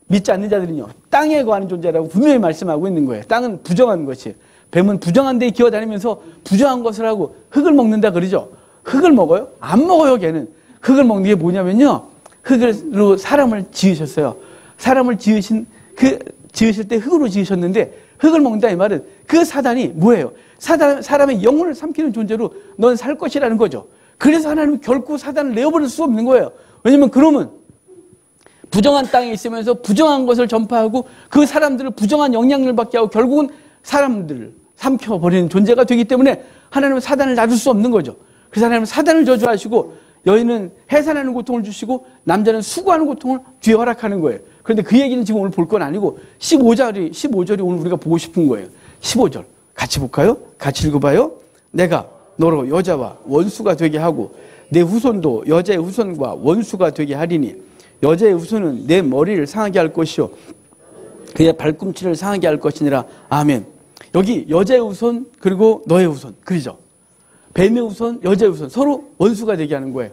A: 믿지 않는 자들은요. 땅에 거하는 존재라고 분명히 말씀하고 있는 거예요. 땅은 부정한 것이. 뱀은 부정한 데에 기어다니면서 부정한 것을 하고 흙을 먹는다 그러죠. 흙을 먹어요? 안 먹어요, 걔는. 흙을 먹는 게 뭐냐면요. 흙으로 사람을 지으셨어요. 사람을 지으실 때 흙으로 지으셨는데 흙을 먹는다 이 말은 그 사단이 뭐예요? 사람의 영혼을 삼키는 존재로 넌 살 것이라는 거죠. 그래서 하나님은 결코 사단을 내어버릴 수 없는 거예요. 왜냐면 그러면 부정한 땅에 있으면서 부정한 것을 전파하고 그 사람들을 부정한 영향력을 받게 하고 결국은 사람들을 삼켜버리는 존재가 되기 때문에 하나님은 사단을 놔둘 수 없는 거죠. 그래서 하나님은 사단을 저주하시고 여인은 해산하는 고통을 주시고 남자는 수고하는 고통을 뒤에 허락하는 거예요. 그런데 그 얘기는 지금 오늘 볼 건 아니고 15절이 오늘 우리가 보고 싶은 거예요. 15절 같이 볼까요? 같이 읽어봐요. 내가 너로 여자와 원수가 되게 하고 내 후손도 여자의 후손과 원수가 되게 하리니 여자의 후손은 내 머리를 상하게 할 것이요 그의 발꿈치를 상하게 할 것이니라. 아멘. 여기 여자의 후손 그리고 너의 후손 그러죠. 뱀의 후손, 여자의 후손 서로 원수가 되게 하는 거예요.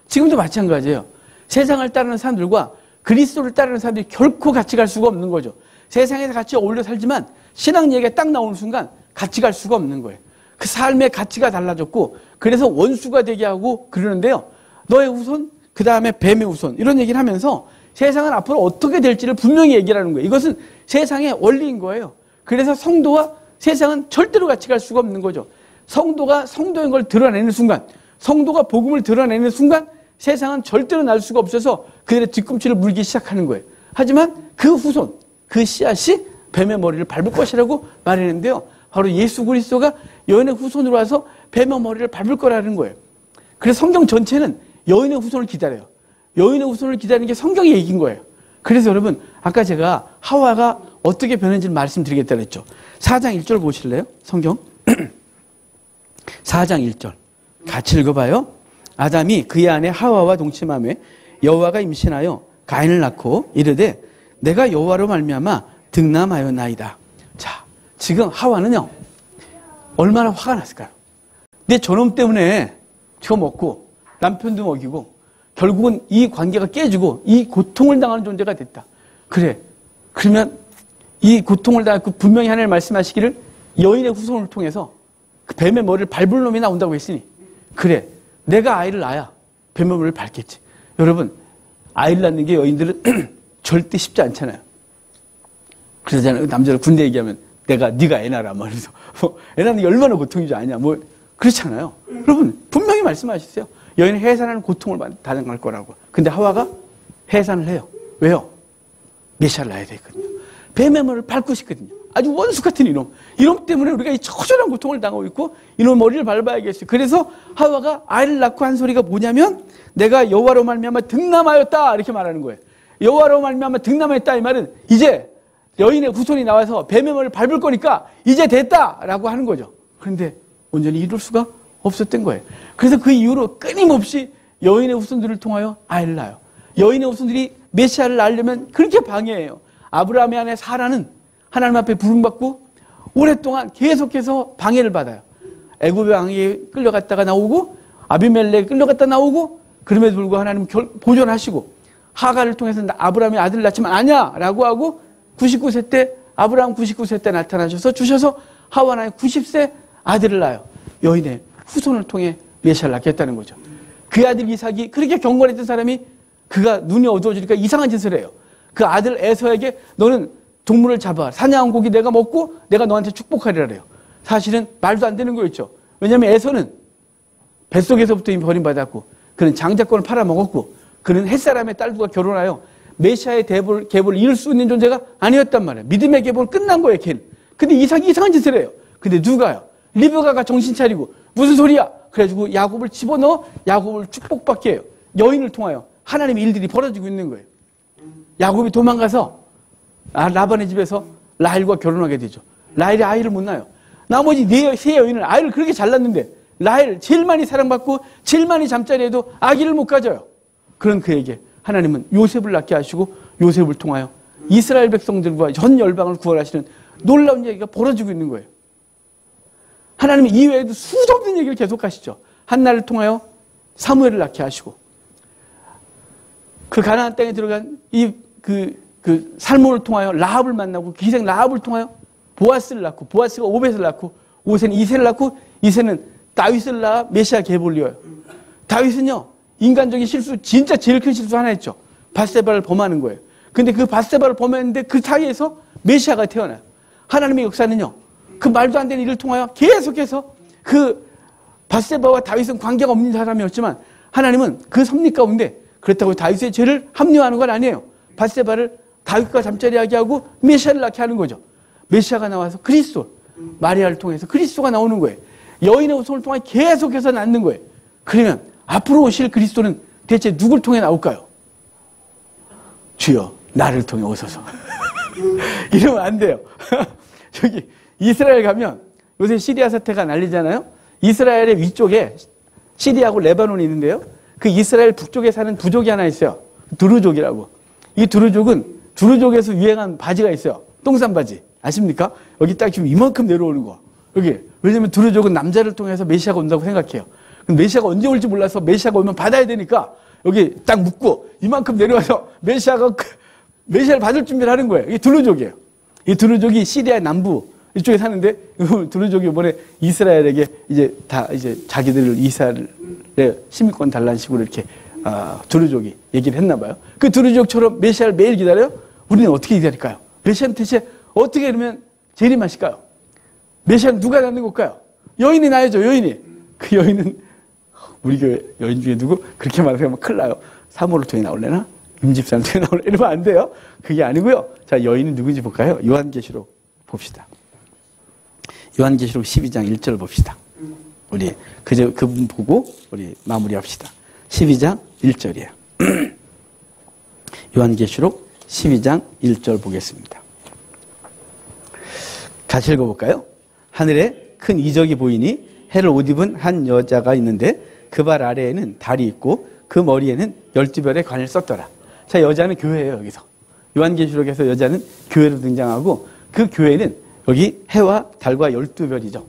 A: 지금도 마찬가지예요. 세상을 따르는 사람들과 그리스도를 따르는 사람들이 결코 같이 갈 수가 없는 거죠. 세상에서 같이 어울려 살지만 신앙 얘기가 딱 나오는 순간 같이 갈 수가 없는 거예요. 그 삶의 가치가 달라졌고 그래서 원수가 되게 하고 그러는데요. 너의 후손, 그 다음에 뱀의 후손 이런 얘기를 하면서 세상은 앞으로 어떻게 될지를 분명히 얘기를 하는 거예요. 이것은 세상의 원리인 거예요. 그래서 성도와 세상은 절대로 같이 갈 수가 없는 거죠. 성도가 성도인 걸 드러내는 순간, 성도가 복음을 드러내는 순간 세상은 절대로 날 수가 없어서 그들의 뒤꿈치를 물기 시작하는 거예요. 하지만 그 후손, 그 씨앗이 뱀의 머리를 밟을 것이라고 말했는데요. 바로 예수 그리스도가 여인의 후손으로 와서 뱀의 머리를 밟을 거라는 거예요. 그래서 성경 전체는 여인의 후손을 기다려요. 여인의 후손을 기다리는 게 성경의 얘기인 거예요. 그래서 여러분 아까 제가 하와가 어떻게 변했는지를 말씀드리겠다 그랬죠. 4장 1절 보실래요? 성경 4장 1절 같이 읽어봐요. 아담이 그의 아내 하와와 동침하며 여호와가 임신하여 가인을 낳고 이르되 내가 여호와로 말미암아 득남하였나이다. 자, 지금 하와는요 얼마나 화가 났을까요? 내 저놈 때문에 저 먹고 남편도 먹이고 결국은 이 관계가 깨지고 이 고통을 당하는 존재가 됐다. 그래, 그러면 이 고통을 당하고 분명히 하나님 말씀하시기를 여인의 후손을 통해서 그 뱀의 머리를 밟을 놈이 나온다고 했으니 그래, 내가 아이를 낳아야 뱀머리를 밟겠지. 여러분, 아이를 낳는 게 여인들은 절대 쉽지 않잖아요. 그러잖아요. 남자를 군대 얘기하면 네가 애 낳아라 말해서 애 낳는 게 얼마나 고통이지 아냐 그렇잖아요. 여러분 분명히 말씀하셨어요. 여인은 해산하는 고통을 당할 거라고. 근데 하와가 해산을 해요. 왜요? 메시아를 낳아야 되거든요. 뱀의 머리를 밟고 싶거든요. 아주 원수 같은 이놈 때문에 우리가 이 처절한 고통을 당하고 있고 이놈 머리를 밟아야겠어요. 그래서 하와가 아이를 낳고 한 소리가 뭐냐면 내가 여호와로 말미암아 득남하였다 이렇게 말하는 거예요. 여호와로 말미암아 득남하였다 이 말은 이제 여인의 후손이 나와서 뱀의 머리를 밟을 거니까 이제 됐다라고 하는 거죠. 그런데 온전히 이룰 수가 없었던 거예요. 그래서 그 이후로 끊임없이 여인의 후손들을 통하여 아이를 낳아요. 여인의 후손들이 메시아를 낳으려면 그렇게 방해해요. 아브라함의 아내 사라는 하나님 앞에 부름받고 오랫동안 계속해서 방해를 받아요. 애굽의 왕에게 끌려갔다가 나오고 아비멜렉에 끌려갔다 나오고 그럼에도 불구하고 하나님 보존하시고 하가를 통해서 아브라함의 아들을 낳지만 아니야 라고 하고 99세 때 아브라함 99세 때 나타나셔서 주셔서 하와 나의 90세 아들을 낳아요. 여인의 후손을 통해 메시아를 낳겠다는 거죠. 그 아들 이삭이 그렇게 경건했던 사람이 그가 눈이 어두워지니까 이상한 짓을 해요. 그 아들 에서에게 너는 동물을 잡아 사냥한 고기 내가 먹고 내가 너한테 축복하리라 그래요. 사실은 말도 안 되는 거였죠. 왜냐하면 에서는 뱃속에서부터 이미 버림받았고 그는 장자권을 팔아먹었고 그는 햇사람의 딸과 결혼하여 메시아의 계보를 이룰 수 있는 존재가 아니었단 말이에요. 믿음의 계보는 끝난 거예요, 걔는. 근데 이삭이 이상한 짓을 해요. 근데 누가요? 리브가가 정신 차리고 무슨 소리야? 그래가지고 야곱을 집어넣어 야곱을 축복받게 해요. 여인을 통하여 하나님의 일들이 벌어지고 있는 거예요. 야곱이 도망가서 라반의 집에서 라헬과 결혼하게 되죠. 라헬이 아이를 못 낳아요. 나머지 세 여인은 아이를 그렇게 잘 낳는데 라헬 제일 많이 사랑받고 제일 많이 잠자리에도 아기를 못 가져요. 그런 그에게 하나님은 요셉을 낳게 하시고 요셉을 통하여 이스라엘 백성들과 전 열방을 구원하시는 놀라운 얘기가 벌어지고 있는 거예요. 하나님은 이외에도 수도 없는 얘기를 계속하시죠. 한나를 통하여 사무엘을 낳게 하시고 그 가나안 땅에 들어간 그 살몬을 통하여 라합을 만나고 기생 라합을 통하여 보아스를 낳고 보아스가 오벳을 낳고 오벳은 이새를 낳고 이새는 다윗을 낳아 메시아 계보를 이어요. 다윗은요 인간적인 실수 진짜 제일 큰 실수 하나 했죠. 밧세바를 범하는 거예요. 근데 그 밧세바를 범했는데 그 사이에서 메시아가 태어나요. 하나님의 역사는요 그 말도 안 되는 일을 통하여 계속해서 그 밧세바와 다윗은 관계가 없는 사람이었지만 하나님은 그 섭리 가운데 그렇다고 다윗의 죄를 합리화하는 건 아니에요. 밧세바를 다윗과 잠자리하게 하고 메시아를 낳게 하는 거죠. 메시아가 나와서 그리스도 마리아를 통해서 그리스도가 나오는 거예요. 여인의 후손을 통해 계속해서 낳는 거예요. 그러면 앞으로 오실 그리스도는 대체 누굴 통해 나올까요? 주여 나를 통해 오소서. 이러면 안 돼요. 저기 이스라엘 가면 요새 시리아 사태가 난리잖아요. 이스라엘의 위쪽에 시리아하고 레바논이 있는데요. 그 이스라엘 북쪽에 사는 부족이 하나 있어요. 두루족이라고. 이 두루족에서 유행한 바지가 있어요. 똥싼 바지. 아십니까? 여기 딱 지금 이만큼 내려오는 거. 여기. 왜냐면 두루족은 남자를 통해서 메시아가 온다고 생각해요. 메시아가 언제 올지 몰라서 메시아가 오면 받아야 되니까 여기 딱 묶고 이만큼 내려와서 메시아를 받을 준비를 하는 거예요. 이게 두루족이에요. 이 두루족이 시리아 남부 이쪽에 사는데 두루족이 이번에 이스라엘에게 이제 자기들을 이스라엘의 시민권 달라는 식으로 이렇게 두루족이 얘기를 했나 봐요. 그 두루족처럼 메시아를 매일 기다려요? 우리는 어떻게 기다릴까요? 메시아는 대체 어떻게 이러면 재림하실까요? 메시아는 누가 낳는 걸까요? 여인이 낳아야죠, 여인이. 그 여인은 우리 교회 여인 중에 누구? 그렇게 말하면 큰일 나요. 사모를 통해 나올래나? 임집사를 통해 나올래? 이러면 안 돼요. 그게 아니고요. 자, 여인은 누군지 볼까요? 요한계시록 봅시다. 요한계시록 12장 1절 봅시다. 우리 그분 보고 우리 마무리합시다. 12장 1절이에요. 요한계시록 12장 1절 보겠습니다. 같이 읽어볼까요? 하늘에 큰 이적이 보이니 해를 옷 입은 한 여자가 있는데 그 발 아래에는 달이 있고 그 머리에는 12별의 관을 썼더라. 자, 여자는 교회예요, 여기서. 요한계시록에서 여자는 교회로 등장하고 그 교회는 여기 해와 달과 12별이죠.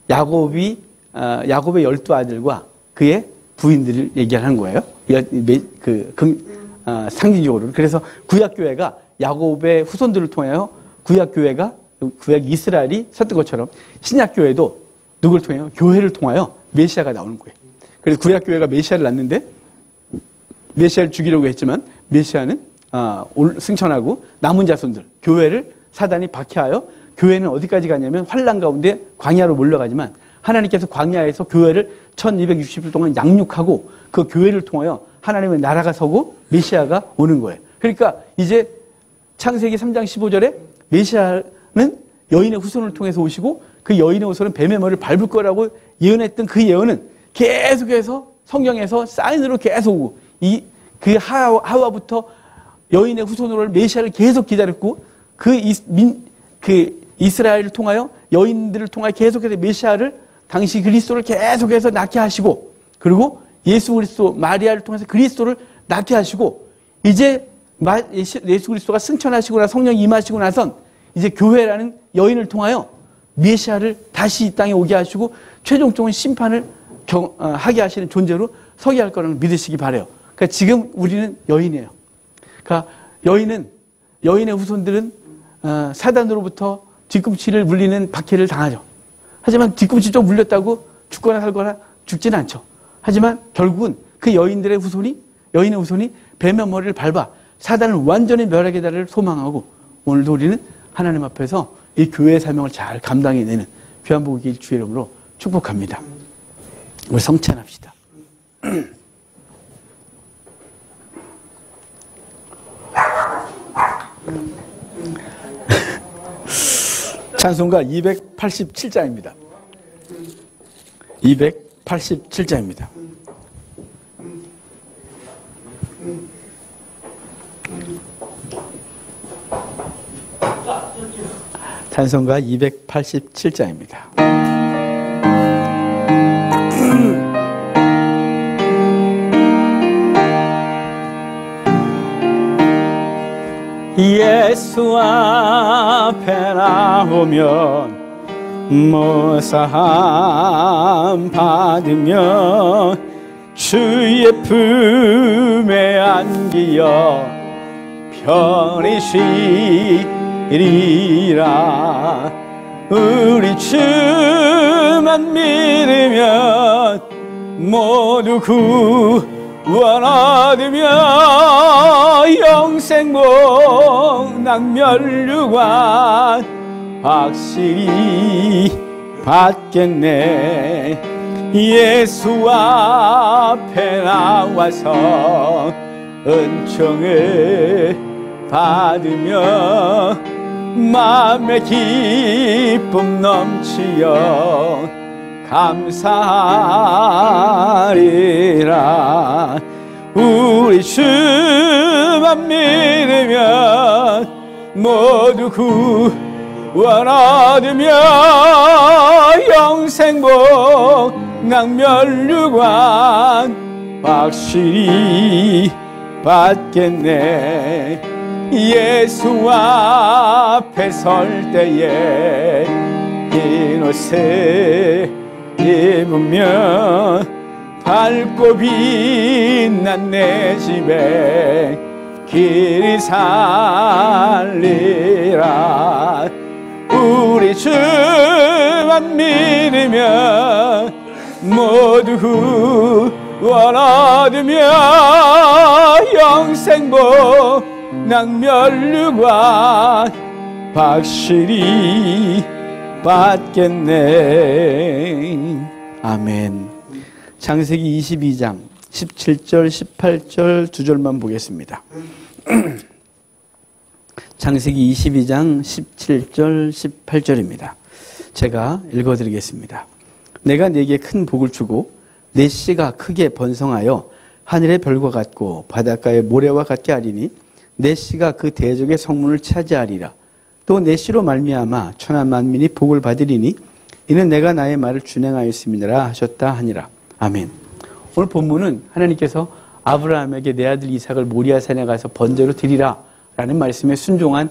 A: 야곱의 12아들과 그의 부인들을 얘기하는 거예요. 상징적으로. 그래서 구약교회가 야곱의 후손들을 통하여 구약 이스라엘이 섰던 것처럼 신약교회도 누굴 통해요? 교회를 통하여 메시아가 나오는 거예요. 그래서 구약교회가 메시아를 낳는데 메시아를 죽이려고 했지만 메시아는 승천하고 남은 자손들, 교회를 사단이 박해하여 교회는 어디까지 가냐면 환란 가운데 광야로 몰려가지만 하나님께서 광야에서 교회를 1260일 동안 양육하고 그 교회를 통하여 하나님의 나라가 서고 메시아가 오는 거예요. 그러니까 이제 창세기 3장 15절에 메시아는 여인의 후손을 통해서 오시고 그 여인의 후손은 뱀의 머리를 밟을 거라고 예언했던 그 예언은 계속해서 성경에서 사인으로 계속 오고 그 하와부터 여인의 후손으로 메시아를 계속 기다렸고 그 이스라엘을 통하여 여인들을 통하여 계속해서 메시아를 당시 그리스도를 계속해서 낳게 하시고 그리고 예수 그리스도 마리아를 통해서 그리스도를 낳게 하시고 이제 예수 그리스도가 승천하시거나 성령이 임하시고 나선 이제 교회라는 여인을 통하여 메시아를 다시 이 땅에 오게 하시고 최종적인 심판을 하게 하시는 존재로 서게 할 거라는 믿으시기 바라요. 그러니까 지금 우리는 여인이에요. 그러니까 여인의 후손들은 사단으로부터 뒤꿈치를 물리는 박해를 당하죠. 하지만 뒤꿈치 좀 물렸다고 죽거나 살거나 죽지는 않죠. 하지만 결국은 그 여인의 후손이 뱀의 머리를 밟아 사단을 완전히 멸하게 되기를 소망하고 오늘도 우리는 하나님 앞에서 이 교회의 사명을 잘 감당해내는 귀한 복이 주의 이름으로 축복합니다. 우리 성찬합시다. 찬송가 287장입니다. 287장입니다. 찬송가 287장입니다. 예수 앞에 나오면 모사함 받으며 주의 품에 안기어 편히 쉬리라. 우리 주만 믿으면 모두 구원 얻으며 영생복 낙멸류관 확실히 받겠네. 예수 앞에 나와서 은총을 받으며 마음의 기쁨 넘치어 감사하리라. 우리 주만 믿으면 모두 구원 얻으며 영생복 낙멸류관 확실히 받겠네. 예수 앞에 설 때에 흰 옷을 입으며 밝고 빛난 내 집에 길이 살리라. 우리 주만 믿으면 모두 구원 얻으며 영생복 낙멸류관 확실히 받겠네. 아멘. 창세기 22장 17절 18절 두 절만 보겠습니다. 창세기 22장 17절 18절입니다. 제가 읽어드리겠습니다. 내가 네게 큰 복을 주고 내 씨가 크게 번성하여 하늘의 별과 같고 바닷가의 모래와 같게 하리니 내 씨가 그 대적의 성문을 차지하리라. 또 내 씨로 말미암아 천하 만민이 복을 받으리니 이는 내가 나의 말을 준행하였음이니라 하셨다 하니라. 아멘. 오늘 본문은 하나님께서 아브라함에게 내 아들 이삭을 모리아산에 가서 번제로 드리라 라는 말씀에 순종한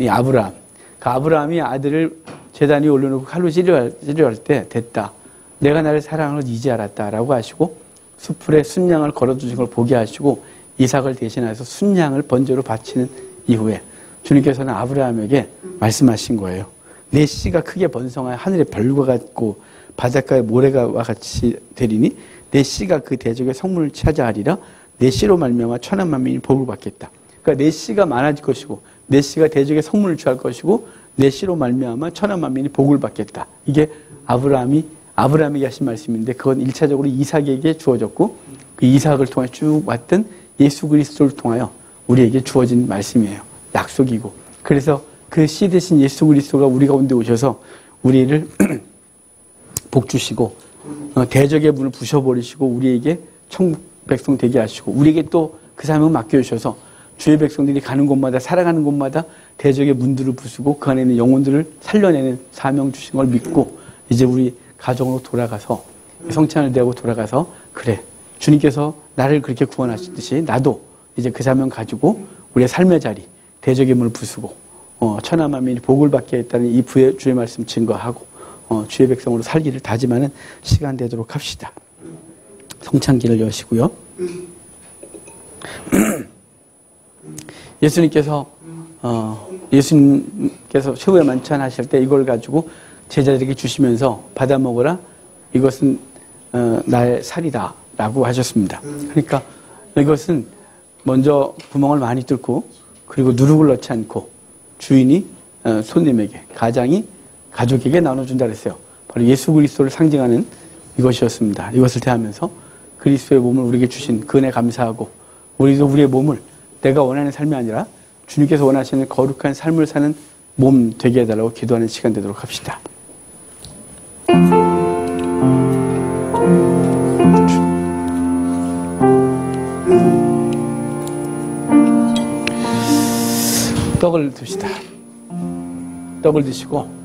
A: 아브라함. 그 아브라함이 아들을 제단 위에 올려놓고 칼로 찌르할 때 됐다. 내가 나를 사랑하는 걸 이제 알았다 라고 하시고 수풀에 순양을 걸어두신 걸 보게 하시고 이삭을 대신해서 순양을 번제로 바치는 이후에 주님께서는 아브라함에게 말씀하신 거예요. 내 씨가 크게 번성하여 하늘의 별과 같고 바닷가의 모래가와 같이 되리니 내 씨가 그 대적의 성문을 차지하리라. 내 씨로 말미암아 천한 만민이 복을 받겠다. 그러니까 내 씨가 많아질 것이고 내 씨가 대적의 성문을 취할 것이고 내 씨로 말미암아 천한 만민이 복을 받겠다. 이게 아브라함에게 하신 말씀인데 그건 1차적으로 이삭에게 주어졌고 그 이삭을 통해 쭉 왔던 예수 그리스도를 통하여 우리에게 주어진 말씀이에요. 약속이고. 그래서 그 씨 대신 예수 그리스도가 우리 가운데 오셔서 우리를 복 주시고 대적의 문을 부셔버리시고 우리에게 천국 백성 되게 하시고 우리에게 또 그 사명을 맡겨주셔서 주의 백성들이 가는 곳마다 살아가는 곳마다 대적의 문들을 부수고 그 안에 있는 영혼들을 살려내는 사명 주신 걸 믿고 이제 우리 가정으로 돌아가서 성찬을 대하고 돌아가서 그래 주님께서 나를 그렇게 구원하시듯이 나도 이제 그 사명 가지고 우리의 삶의 자리 대적의 문을 부수고 천한 만민이 복을 받게 했다는 이 주의 말씀 증거하고 주의 백성으로 살기를 다짐하는 시간 되도록 합시다. 성찬기를 여시고요. 예수님께서 최후의 만찬 하실 때 이걸 가지고 제자들에게 주시면서 받아 먹으라 이것은 나의 살이다 라고 하셨습니다. 그러니까 이것은 먼저 구멍을 많이 뚫고 그리고 누룩을 넣지 않고 주인이 손님에게 가장이 가족에게 나눠준다 그랬어요. 바로 예수 그리스도를 상징하는 이것이었습니다. 이것을 대하면서 그리스도의 몸을 우리에게 주신 그 은혜 감사하고 우리도 우리의 몸을 내가 원하는 삶이 아니라 주님께서 원하시는 거룩한 삶을 사는 몸 되게 해달라고 기도하는 시간 되도록 합시다. 떡을 듭시다. 떡을 드시고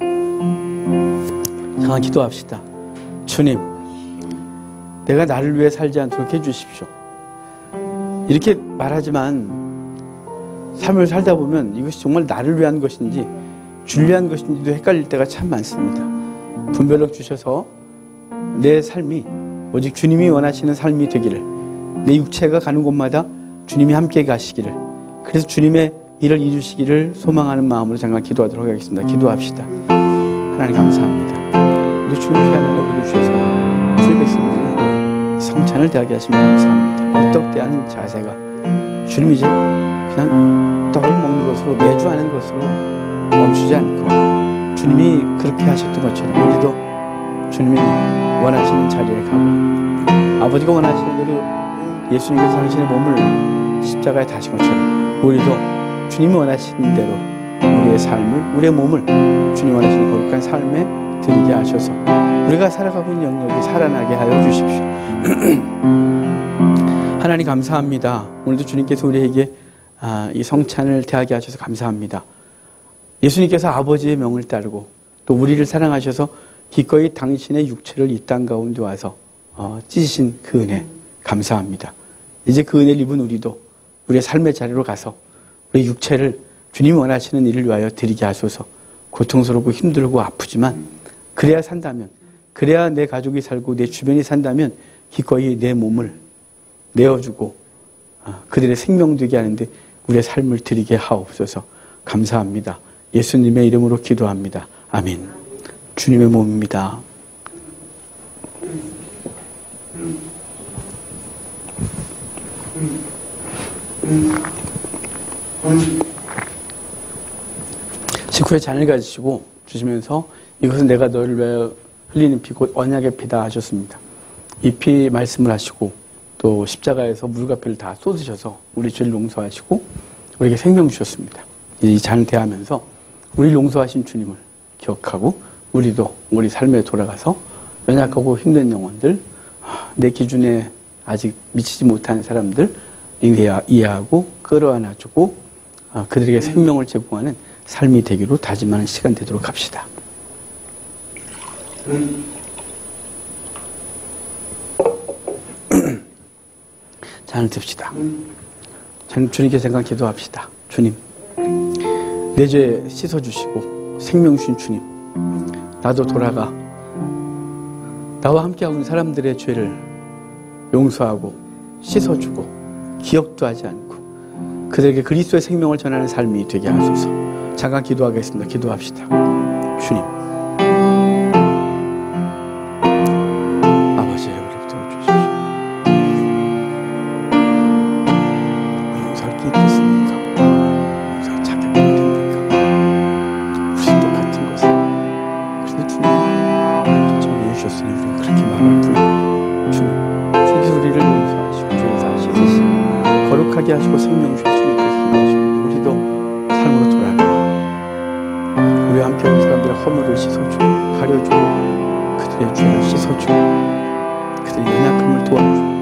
A: 잠깐 기도합시다. 주님, 내가 나를 위해 살지 않도록 해주십시오. 이렇게 말하지만 삶을 살다 보면 이것이 정말 나를 위한 것인지 주를 위한 것인지도 헷갈릴 때가 참 많습니다. 분별력 주셔서 내 삶이 오직 주님이 원하시는 삶이 되기를, 내 육체가 가는 곳마다 주님이 함께 가시기를, 그래서 주님의 일을 이루시기를 소망하는 마음으로 잠깐 기도하도록 하겠습니다. 기도합시다. 하나님 감사합니다. 우리 주님의 하나님 우리 주셔서 주의 백성들을 성찬을 대하게 하시면 감사합니다. 이 떡 대하는 자세가 주님 이제 그냥 떡을 먹는 것으로 매주 하는 것으로 멈추지 않고 주님이 그렇게 하셨던 것처럼 우리도 주님이 원하시는 자리에 가고 아버지가 원하시는 대로 예수님께서 당신의 몸을 십자가에 다신 것처럼 우리도 주님이 원하시는 대로 우리의 삶을, 우리의 몸을 주님 원하시는 거룩한 삶에 드리게 하셔서 우리가 살아가고 있는 영역이 살아나게 하여 주십시오. 하나님 감사합니다. 오늘도 주님께서 우리에게 이 성찬을 대하게 하셔서 감사합니다. 예수님께서 아버지의 명을 따르고 또 우리를 사랑하셔서 기꺼이 당신의 육체를 이 땅 가운데 와서 찢으신 그 은혜 감사합니다. 이제 그 은혜를 입은 우리도 우리의 삶의 자리로 가서 우리 육체를 주님이 원하시는 일을 위하여 드리게 하소서. 고통스럽고 힘들고 아프지만 그래야 산다면, 그래야 내 가족이 살고 내 주변이 산다면 기꺼이 내 몸을 내어주고 그들의 생명 되게 하는데 우리의 삶을 드리게 하옵소서. 감사합니다. 예수님의 이름으로 기도합니다. 아멘. 주님의 몸입니다. 식후에 잔을 가지시고 주시면서 이것은 내가 너를 위하여 흘리는 피 곧 언약의 피다 하셨습니다. 이 피 말씀을 하시고 또 십자가에서 물과 피를 다 쏟으셔서 우리 죄를 용서하시고 우리에게 생명 주셨습니다. 이 잔을 대하면서 우리 용서하신 주님을 기억하고 우리도 우리 삶에 돌아가서 연약하고 힘든 영혼들, 내 기준에 아직 미치지 못한 사람들 이해하고 끌어안아주고 그들에게 생명을 제공하는 삶이 되기로 다짐하는 시간 되도록 합시다. 잔을 듭시다. 주님께 잠깐 기도합시다. 주님, 내 죄 씻어주시고 생명 주신 주님, 나도 돌아가 나와 함께하고 있는 사람들의 죄를 용서하고 씻어주고 기억도 하지 않고 그들에게 그리스도의 생명을 전하는 삶이 되게 하소서. 잠깐 기도하겠습니다. 기도합시다. 주님, 하게 하시고 생명 주시고 주님께서 힘내시고 우리도 삶으로 돌아가 우리와 함께 온 사람들의 허물을 씻어주고 가려주고 그들의 죄를 씻어주고 그들의 연약함을 도와주고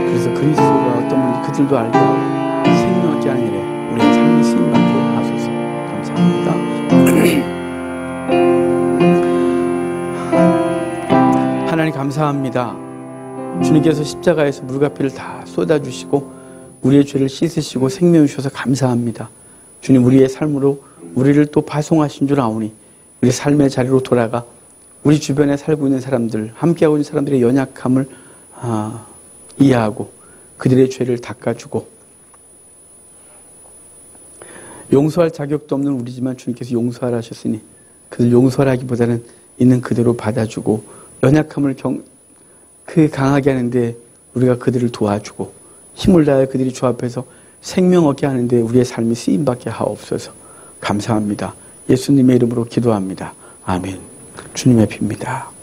A: 그래서 그리스도가 어떤 분인지 그들도 알게 하고 생명하게 하는 일에 우리의 삶이 쓰임받게 하소서. 감사합니다. 하나님 감사합니다. 주님께서 십자가에서 물과 피를 다 쏟아주시고 우리의 죄를 씻으시고 생명을 주셔서 감사합니다. 주님 우리의 삶으로 우리를 또 파송하신 줄 아오니 우리 삶의 자리로 돌아가 우리 주변에 살고 있는 사람들 함께하고 있는 사람들의 연약함을 이해하고 그들의 죄를 닦아주고 용서할 자격도 없는 우리지만 주님께서 용서하라 하셨으니 그들 용서하기보다는 있는 그대로 받아주고 연약함을 강하게 하는데 우리가 그들을 도와주고 힘을 다해 그들이 주 앞에서 생명 얻게 하는데 우리의 삶이 쓰임받게 하옵소서. 감사합니다. 예수님의 이름으로 기도합니다. 아멘. 주님의 피입니다.